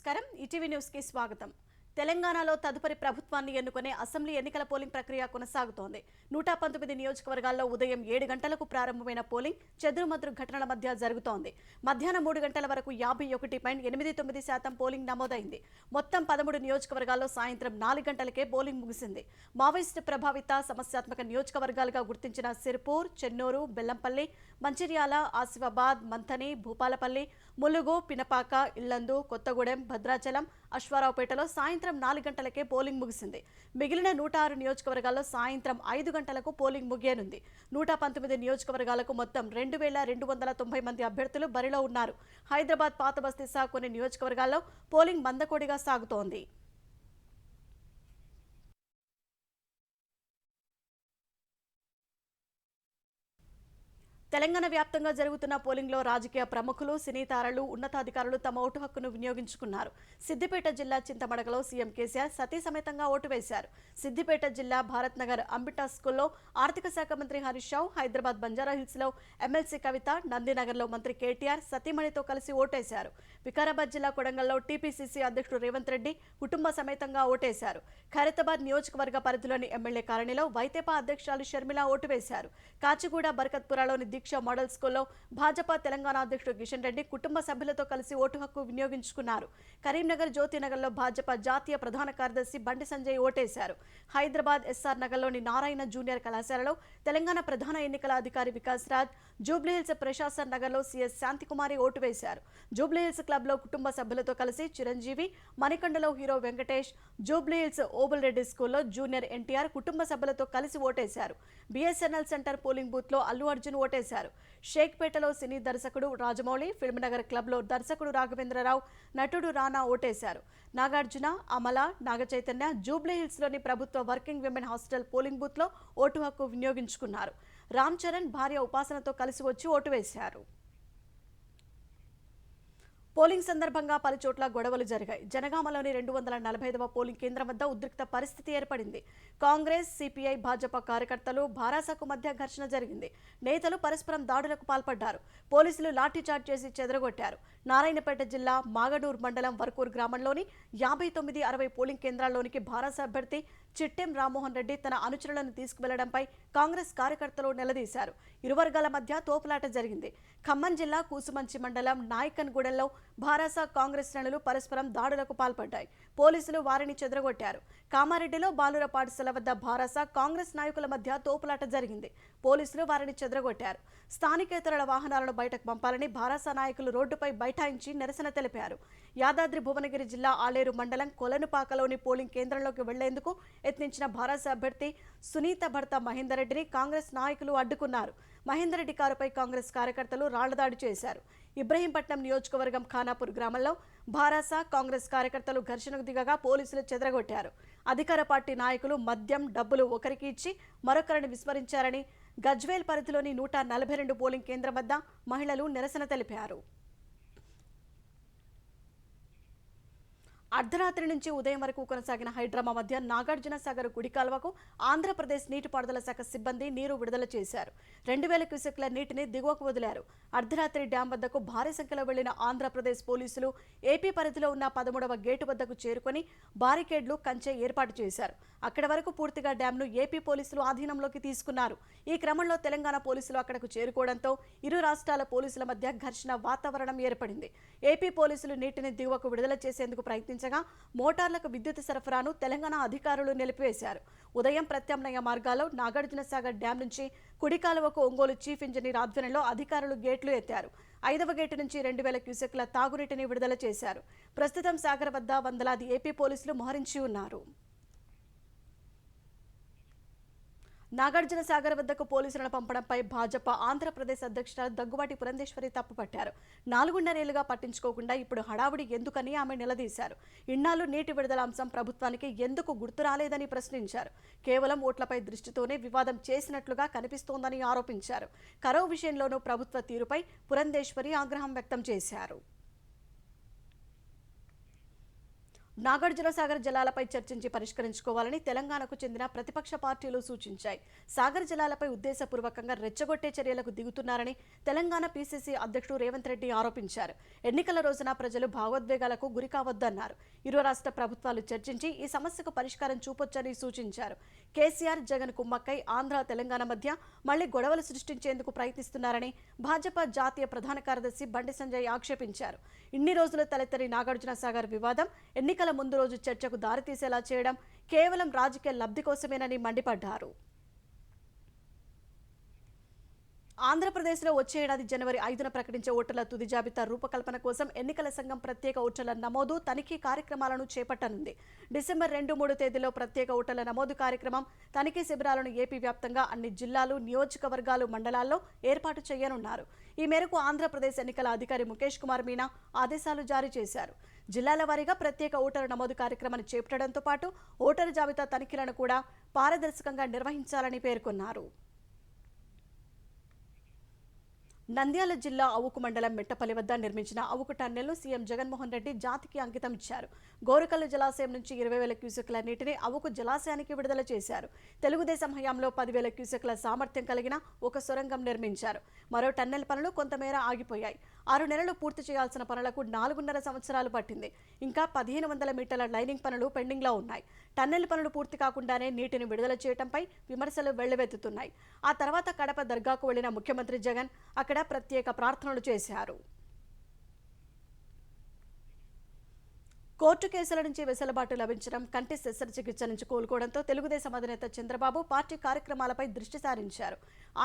నమస్కారం ETV news కి స్వాగతం। తెలంగాణలో తదుపరి ప్రభుత్వాన్ని ఎన్నుకునే అసెంబ్లీ ఎన్నికల పోలింగ్ ప్రక్రియ కొనసాగుతోంది। 119 నియోజకవర్గాల్లో ఉదయం 7 గంటలకు ప్రారంభమైన పోలింగ్ చెదురుమదురు ఘటనల మధ్య జరుగుతోంది। మధ్యాహ్నం 3 గంటల వరకు 51.89% పోలింగ్ నమోదైంది। మొత్తం 13 నియోజకవర్గాల్లో సాయంత్రం 4 గంటలకే పోలింగ్ ముగిసింది। మావోయిస్టు ప్రభావిత సమస్యాత్మక నియోజకవర్గాలుగా గుర్తించిన సిర్పూర్, చెన్నూరు, బెల్లంపల్లి, మంచిర్యాల, ఆసిఫాబాద్, మంథని, భూపాలపల్లి, ములుగు, పినపాక, ఇల్లందు, కొత్తగూడెం, భద్రాచలం, అశ్వారావుపేటలో సాయంత్రం 4 గంటలకే పోలింగ్ ముగిసింది। మిగిలిన 106 నియోజకవర్గాల్లో సాయంత్రం 5 గంటలకు పోలింగ్ ముగియనుంది। 119 నియోజకవర్గాలకు మొత్తం 2290 మంది అభ్యర్థులు బరిలో ఉన్నారు। హైదరాబాద్, పాత బస్తీ సహా కొన్ని నియోజకవర్గాల్లో పోలింగ్ మందకోడిగా సాగుతోంది। తెలంగాణ వ్యాప్తంగా జరుగుతున్న పోలింగ్ లో రాజకీయ ప్రముఖులు, సినీ తారలు, ఉన్నతాధికారులు తమ ఓటు హక్కును వినియోగించుకున్నారు। సిద్దిపేట జిల్లా చింతమడగలో సీఎం కేసీఆర్ సతీ సమేతంగా ఓటు వేశారు। సిద్దిపేట జిల్లా భారత్ నగర్ అంబిటా స్కూల్లో ఆర్థిక శాఖ మంత్రి హరీష్ రావు, హైదరాబాద్ బంజారాహిల్స్ లో ఎమ్మెల్సీ కవిత, నందినగర్ లో మంత్రి కేటీఆర్ సతీమణితో కలిసి ఓటేశారు। వికారాబాద్ జిల్లా కొడంగల్లో టీపీసీసీ అధ్యక్షుడు రేవంత్ రెడ్డి కుటుంబ సమేతంగా ఓటేశారు। ఖైరతాబాద్ నియోజకవర్గ పరిధిలోని ఎమ్మెల్యే కాలనీలో వైతేపా అధ్యక్షురాలు షర్మిల ఓటు వేశారు। కాచిగూడ బర్కత్పురాలోని దీక్ష మోడల్ స్కూల్లో భాజపా తెలంగాణ అధ్యక్షుడు కిషన్ రెడ్డి కుటుంబ సభ్యులతో కలిసి ఓటు హక్కు వినియోగించుకున్నారు। కరీంనగర్ జ్యోతినగర్లో భాజపా జాతీయ ప్రధాన కార్యదర్శి బండి సంజయ్ ఓటేశారు। హైదరాబాద్ ఎస్ఆర్ నగర్లోని నారాయణ జూనియర్ కళాశాలలో తెలంగాణ ప్రధాన ఎన్నికల అధికారి వికాస్ రాజ్, జూబ్లీహిల్స్ ప్రశాసన్ నగర్లో సీఎస్ శాంతికుమారి ఓటు వేశారు। జూబ్లీహిల్స్ క్లబ్లో కుటుంబ సభ్యులతో కలిసి చిరంజీవి, మణికండలో హీరో వెంకటేష్, జూబ్లీహిల్స్ ఓబుల్ రెడ్డి స్కూల్లో జూనియర్ ఎన్టీఆర్ కుటుంబ సభ్యులతో కలిసి ఓటేశారు। బీఎస్ఎన్ఎల్ సెంటర్ పోలింగ్ బూత్ లో అల్లు అర్జున్ ఓటేశారు। షేక్పేటలో సినీ దర్శకుడు రాజమౌళి, ఫిల్మ్నగర్ క్లబ్లో దర్శకుడు రాఘవేంద్రరావు, నటుడు రానా ఓటేశారు। నాగార్జున, అమల, నాగచైతన్య జూబ్లీహిల్స్లోని ప్రభుత్వ working women hostel polling booth లో ఓటు హక్కు వినియోగించుకున్నారు। రామ్ చరణ్ భార్య ఉపాసనతో కలిసి వచ్చి ఓటు వేశారు। పోలింగ్ సందర్భంగా పలు చోట్ల గొడవలు జరిగాయి। జనగామలోని 245వ పోలింగ్ కేంద్రం వద్ద ఉద్రిక్త పరిస్థితి ఏర్పడింది। కాంగ్రెస్, సిపిఐ, భాజపా కార్యకర్తలు, భారాసకు మధ్య ఘర్షణ జరిగింది। నేతలు పరస్పరం దాడులకు పాల్పడ్డారు। పోలీసులు లాఠీచార్జ్ చేసి చెదరగొట్టారు। నారాయణపేట జిల్లా మాగడూర్ మండలం వర్కూర్ గ్రామంలోని 59-60 పోలింగ్ కేంద్రాల్లోనికి భారాస అభ్యర్థి చిట్టెం రామ్మోహన్ రెడ్డి తన అనుచరులను తీసుకువెళ్లడంపై కాంగ్రెస్ కార్యకర్తలు నిలదీశారు। ఇరు వర్గాల మధ్య తోపులాట జరిగింది। ఖమ్మం జిల్లా కూసుమంచి మండలం నాయకన్గూడెంలో భారాస కాంగ్రెస్ శ్రేణులు పరస్పరం దాడులకు పాల్పడ్డాయి। పోలీసులు వారిని చెదరగొట్టారు। కామారెడ్డిలో బాలుర పాఠశాల వద్ద భారాస కాంగ్రెస్ నాయకుల మధ్య తోపులాట జరిగింది। పోలీసులు వారిని చెదరగొట్టారు। స్థానికేతరుల వాహనాలను బయటకు పంపాలని భారాస నాయకులు రోడ్డుపై బైఠాయించి నిరసన తెలిపారు। యాదాద్రి భువనగిరి జిల్లా ఆలేరు మండలం కొలనుపాకలోని పోలింగ్ కేంద్రంలోకి వెళ్లేందుకు యత్నించిన భారాస అభ్యర్థి సునీత భర్త మహేందర్ రెడ్డిని కాంగ్రెస్ నాయకులు అడ్డుకున్నారు। మహేందర్ రెడ్డి కారుపై కాంగ్రెస్ కార్యకర్తలు రాళ్లదాడి చేశారు। ఇబ్రహీంపట్నం నియోజకవర్గం ఖానాపూర్ గ్రామంలో భారాస కాంగ్రెస్ కార్యకర్తలు ఘర్షణకు దిగగా పోలీసులు చెదరగొట్టారు। అధికార పార్టీ నాయకులు మద్యం, డబ్బులు ఒకరికి ఇచ్చి మరొకరిని విస్మరించారని గజ్వేల్ పరిధిలోని 142 పోలింగ్ కేంద్రం వద్ద మహిళలు నిరసన తెలిపారు। అర్ధరాత్రి నుంచి ఉదయం వరకు కొనసాగిన హైడ్రామా మధ్య నాగార్జున సాగర్ కుడి కాలువకు ఆంధ్రప్రదేశ్ నీటిపారుదల శాఖ సిబ్బంది నీరు విడుదల చేశారు। 2000 క్యూసెక్ల నీటిని దిగువకు వదిలారు। అర్ధరాత్రి డ్యాం వద్దకు భారీ సంఖ్యలో వెళ్లిన ఆంధ్రప్రదేశ్ పోలీసులు ఏపీ పరిధిలో ఉన్న 13వ గేటు వద్దకు చేరుకొని బారికేడ్లు, కంచె ఏర్పాటు చేశారు। అక్కడి వరకు పూర్తిగా డ్యాంను ఏపీ పోలీసులు ఆధీనంలోకి తీసుకున్నారు। ఈ క్రమంలో తెలంగాణ పోలీసులు అక్కడకు చేరుకోవడంతో ఇరు రాష్ట్రాల పోలీసుల మధ్య ఘర్షణ వాతావరణం ఏర్పడింది। ఏపీ పోలీసులు నీటిని దిగువకు విడుదల చేసేందుకు ప్రయత్నించగా మోటార్లకు విద్యుత్ సరఫరాను తెలంగాణ అధికారులు నిలిపివేశారు। ఉదయం ప్రత్యామ్నాయ మార్గాల్లో నాగార్జున సాగర్ డ్యాం నుంచి కుడి కాలువకు ఒంగోలు చీఫ్ ఇంజనీర్ ఆధ్వర్యంలో అధికారులు గేట్లు ఎత్తారు। 5వ గేటు నుంచి 2000 క్యూసెక్ల తాగునీటిని విడుదల చేశారు। ప్రస్తుతం సాగర్ వద్ద వందలాది ఏపీ పోలీసులు మోహరించి ఉన్నారు। నాగార్జున సాగర్ వద్దకు పోలీసులను పంపడంపై భాజపా ఆంధ్రప్రదేశ్ అధ్యక్షురాలు దగ్గుబాటి పురంధేశ్వరి తప్పుపట్టారు। 4.5 ఏళ్లుగా పట్టించుకోకుండా ఇప్పుడు హడావుడి ఎందుకని ఆమె నిలదీశారు। ఇన్నాళ్లు నీటి విడుదల అంశం ప్రభుత్వానికి ఎందుకు గుర్తు రాలేదని ప్రశ్నించారు। కేవలం ఓట్లపై దృష్టితోనే వివాదం చేసినట్లుగా కనిపిస్తోందని ఆరోపించారు। కరో విషయంలోనూ ప్రభుత్వ తీరుపై పురంధేశ్వరి ఆగ్రహం వ్యక్తం చేశారు। నాగార్జునసాగర్ జలాలపై చర్చించి పరిష్కరించుకోవాలని తెలంగాణకు చెందిన ప్రతిపక్ష పార్టీలు సూచించాయి. సాగర్ జలాలపై ఉద్దేశపూర్వకంగా రెచ్చగొట్టే చర్యలకు దిగుతున్నారని తెలంగాణ పీసీసీ అధ్యక్షుడు రేవంత్ రెడ్డి ఆరోపించారు. ఎన్నికల రోజున ప్రజలు భావోద్వేగాలకు గురి కావద్దన్నారు. ఇరు రాష్ట్ర ప్రభుత్వాలు చర్చించి ఈ సమస్యకు పరిష్కారం చూపొచ్చని సూచించారు. కేసీఆర్, జగన్ కుమ్మక్కై ఆంధ్ర, తెలంగాణ మధ్య మళ్లీ గొడవలు సృష్టించేందుకు ప్రయత్నిస్తున్నారని భాజపా జాతీయ ప్రధాన కార్యదర్శి బండి సంజయ్ ఆక్షేపించారు. ఇన్ని రోజులు తలెత్తని నాగార్జునసాగర్ వివాదం ఎన్నికల ముందు రోజు చర్చకు దారితీసేలా చేయడం కేవలం రాజకీయ లబ్ధి కోసమేనని మండిపడ్డారు. ఆంధ్రప్రదేశ్లో వచ్చే ఏడాది జనవరి 5న ప్రకటించే ఓటర్ల తుది జాబితా రూపకల్పన కోసం ఎన్నికల సంఘం ప్రత్యేక ఓటర్ల నమోదు, తనిఖీ కార్యక్రమాలను చేపట్టనుంది. డిసెంబర్ 2-3 తేదీల్లో ప్రత్యేక ఓటర్ల నమోదు కార్యక్రమం, తనిఖీ శిబిరాలను ఏపీ వ్యాప్తంగా అన్ని జిల్లాలు, నియోజకవర్గాలు, మండలాల్లో ఏర్పాటు చేయనున్నారు. ఈ మేరకు ఆంధ్రప్రదేశ్ ఎన్నికల అధికారి ముఖేష్ కుమార్ మీనా ఆదేశాలు జారీ చేశారు. జిల్లాల వారీగా ప్రత్యేక ఓటరు నమోదు కార్యక్రమాన్ని చేపట్టడంతో పాటు ఓటరు జాబితా తనిఖీలను కూడా పారదర్శకంగా నిర్వహించాలని పేర్కొన్నారు. నంద్యాల జిల్లా అవుకు మండలం మెట్టపల్లి వద్ద నిర్మించిన అవుకు టన్నెల్ను సీఎం జగన్మోహన్ రెడ్డి జాతికి అంకితం ఇచ్చారు. గోరుకల్లు జలాశయం నుంచి 20,000 క్యూసెక్ల నీటిని అవుకు జలాశయానికి విడుదల చేశారు. తెలుగుదేశం హయాంలో 10,000 క్యూసెక్ల సామర్థ్యం కలిగిన ఒక సొరంగం నిర్మించారు. మరో టన్నెల్ పనులు కొంతమేర ఆగిపోయాయి. 6 నెలలు పూర్తి చేయాల్సిన పనులకు 4.5 సంవత్సరాలు పట్టింది. ఇంకా 1,500 మీటర్ల లైనింగ్ పనులు పెండింగ్లో ఉన్నాయి. టన్నెల్ పనులు పూర్తి కాకుండానే నీటిని విడుదల చేయడంపై విమర్శలు వెల్లువెత్తుతున్నాయి. ఆ తర్వాత కడప దర్గాకు వెళ్లిన ముఖ్యమంత్రి జగన్ అక్కడ ప్రత్యేక ప్రార్థనలు చేశారు. కోర్టు కేసుల నుంచి వెసులుబాటు లభించడం, కంటి శస్త్రచికిత్స నుంచి కోలుకోవడంతో తెలుగుదేశం అధినేత చంద్రబాబు పార్టీ కార్యక్రమాలపై దృష్టి సారించారు.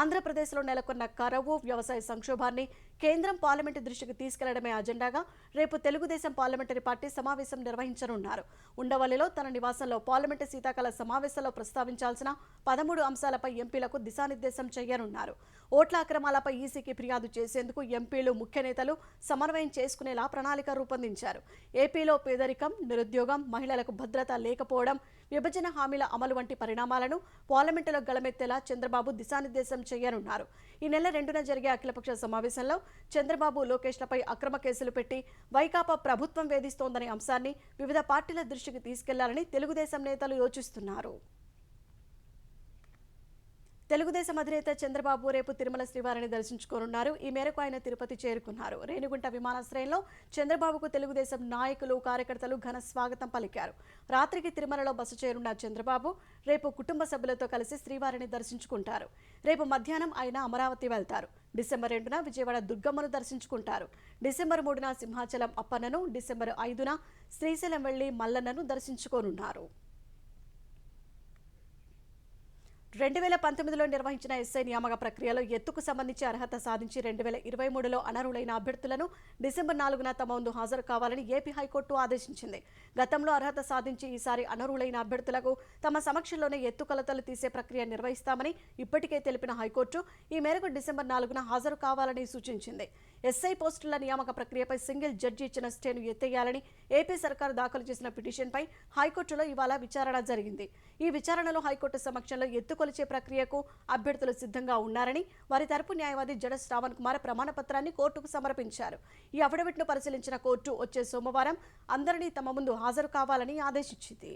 ఆంధ్రప్రదేశ్లో నెలకొన్న కరువు, వ్యవసాయ సంక్షోభాన్ని కేంద్రం పార్లమెంటు దృష్టికి తీసుకెళ్లడమే అజెండాగా రేపు తెలుగుదేశం పార్లమెంటరీ పార్టీ సమావేశం నిర్వహించనున్నారు. ఉండవల్లిలో తన నివాసంలో పార్లమెంటు శీతాకాల సమావేశంలో ప్రస్తావించాల్సిన 13 అంశాలపై ఎంపీలకు దిశానిర్దేశం చేయనున్నారు. ఓట్ల అక్రమాలపై ఈసీకి ఫిర్యాదు చేసేందుకు ఎంపీలు, ముఖ్య నేతలు సమన్వయం చేసుకునేలా ప్రణాళిక రూపొందించారు. ఏపీలో పేదరికం, నిరుద్యోగం, మహిళలకు భద్రత లేకపోవడం, విభజన హామీల అమలు వంటి పరిణామాలను పార్లమెంటులో గళమెత్తేలా చంద్రబాబు దిశానిర్దేశం చేయనున్నారు. ఈ నెల 2న జరిగే అఖిలపక్ష సమావేశంలో చంద్రబాబు, లోకేష్లపై అక్రమ కేసులు పెట్టి వైకాపా ప్రభుత్వం వేధిస్తోందనే అంశాన్ని వివిధ పార్టీల దృష్టికి తీసుకెళ్లాలని తెలుగుదేశం నేతలు యోచిస్తున్నారు. తెలుగుదేశం అధినేత చంద్రబాబు రేపు తిరుమల శ్రీవారిని దర్శించుకోనున్నారు. ఈ మేరకు ఆయన తిరుపతి చేరుకున్నారు. రేణిగుంట విమానాశ్రయంలో చంద్రబాబుకు తెలుగుదేశం నాయకులు, కార్యకర్తలు ఘన స్వాగతం పలికారు. రాత్రికి తిరుమలలో బస చేరున్న చంద్రబాబు రేపు కుటుంబ సభ్యులతో కలిసి శ్రీవారిని దర్శించుకుంటారు. రేపు మధ్యాహ్నం ఆయన అమరావతి వెళ్తారు. డిసెంబర్ 2న విజయవాడ దుర్గమ్మను దర్శించుకుంటారు. డిసెంబర్ 3న సింహాచలం అప్పన్నను, డిసెంబర్ 5న శ్రీశైలం వెళ్లి మల్లన్నను దర్శించుకోనున్నారు. 2019లో నిర్వహించిన ఎస్ఐ నియామక ప్రక్రియలో ఎత్తుకు సంబంధించి అర్హత సాధించి 2023లో అనర్హులైన అభ్యర్థులను డిసెంబర్ 4న తమ ముందు హాజరు కావాలని ఏపీ హైకోర్టు ఆదేశించింది. గతంలో అర్హత సాధించి ఈసారి అనర్హులైన అభ్యర్థులకు తమ సమక్షంలోనే ఎత్తు కొలతలు తీసే ప్రక్రియ నిర్వహిస్తామని ఇప్పటికే తెలిపిన హైకోర్టు ఈ మేరకు డిసెంబర్ 4న హాజరు కావాలని సూచించింది. ఎస్ఐ పోస్టుల నియామక ప్రక్రియపై సింగిల్ జడ్జి ఇచ్చిన స్టేను ఎత్తేయాలని ఏపీ సర్కారు దాఖలు చేసిన పిటిషన్పై హైకోర్టులో ఇవాళ విచారణ జరిగింది. ఈ విచారణలో హైకోర్టు సమక్షంలో ఎత్తు కొలిచే ప్రక్రియకు అభ్యర్థులు సిద్ధంగా ఉన్నారని వారి తరపు న్యాయవాది జడ శ్రావణ్ కుమార్ ప్రమాణపత్రాన్ని కోర్టుకు సమర్పించారు. ఈ అఫిడవిట్ను పరిశీలించిన కోర్టు వచ్చే సోమవారం అందరినీ తమ ముందు హాజరు కావాలని ఆదేశించింది.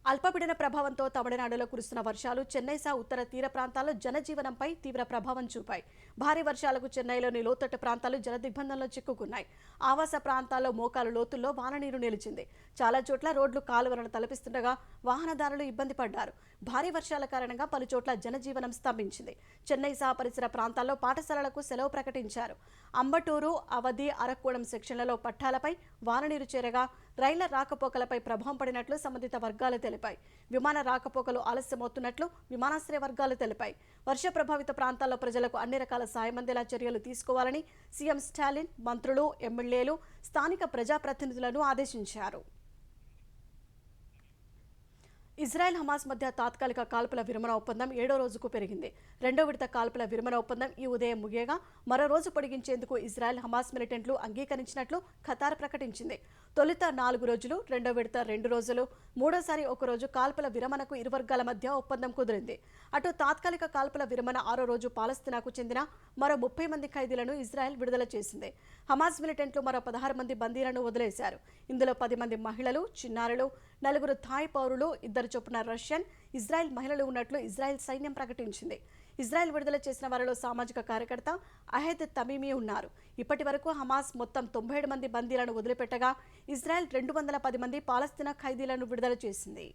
అల్పపీడన ప్రభావంతో తమిళనాడులో కురుస్తున్న వర్షాలు చెన్నై సహా ఉత్తర తీర ప్రాంతాల్లో జనజీవనంపై తీవ్ర ప్రభావం చూపాయి. భారీ వర్షాలకు చెన్నైలోని లోతట్టు ప్రాంతాలు జలదిగ్బంధంలో చిక్కుకున్నాయి. ఆవాస ప్రాంతాల్లో మోకాలు లోతుల్లో వాననీరు నిలిచింది. చాలా చోట్ల రోడ్లు, కాలువలను తలపిస్తుండగా వాహనదారులు ఇబ్బంది పడ్డారు. భారీ వర్షాల కారణంగా పలు చోట్ల జనజీవనం స్తంభించింది. చెన్నై సహా పరిసర ప్రాంతాల్లో పాఠశాలలకు సెలవు ప్రకటించారు. అంబటూరు, అవధి, అరక్కోణం సెక్షన్లలో పట్టాలపై వాననీరు చేరగా రైళ్ల రాకపోకలపై ప్రభావం పడినట్లు సంబంధిత వర్గాలు తెలిపాయి. విమాన రాకపోకలు ఆలస్యమవుతున్నట్లు విమానాశ్రయ వర్గాలు తెలిపాయి. వర్ష ప్రభావిత ప్రాంతాల్లో ప్రజలకు అన్ని రకాల సాయం అందేలా చర్యలు తీసుకోవాలని సీఎం స్టాలిన్ మంత్రులు, ఎమ్మెల్యేలు, స్థానిక ప్రజాప్రతినిధులను ఆదేశించారు. ఇజ్రాయెల్ హమాస్ మధ్య తాత్కాలిక కాల్పుల విరమణ ఒప్పందం 7వ రోజుకు పెరిగింది. రెండో విడత కాల్పుల విరమణ ఒప్పందం ఈ ఉదయం ముగియగా మరో రోజు పొడిగించేందుకు ఇజ్రాయెల్ హమాస్ మిలిటెంట్లు అంగీకరించినట్లు ఖతార్ ప్రకటించింది. తొలుత 4 రోజులు, రెండో విడత 2 రోజులు, మూడోసారి 1 రోజు కాల్పుల విరమణకు ఇరు వర్గాల మధ్య ఒప్పందం కుదిరింది. అటు తాత్కాలిక కాల్పుల విరమణ 6వ రోజు పాలస్తీనాకు చెందిన మరో 30 మంది ఖైదీలను ఇజ్రాయెల్ విడుదల చేసింది. హమాస్ మిలిటెంట్లు మరో 16 మంది బందీలను వదిలేశారు. ఇందులో 10 మంది మహిళలు, చిన్నారులు, 4 థాయ్ పౌరులు, 2 చొప్పున రష్యన్, ఇజ్రాయెల్ మహిళలు ఉన్నట్లు ఇజ్రాయెల్ సైన్యం ప్రకటించింది. ఇజ్రాయెల్ విడుదల చేసిన వారిలో సామాజిక కార్యకర్త అహెద్ తమీమీ ఉన్నారు. ఇప్పటి వరకు హమాస్ మొత్తం 97 మంది బందీలను వదిలిపెట్టగా ఇజ్రాయెల్ 210 మంది పాలస్తీనా ఖైదీలను విడుదల చేసింది.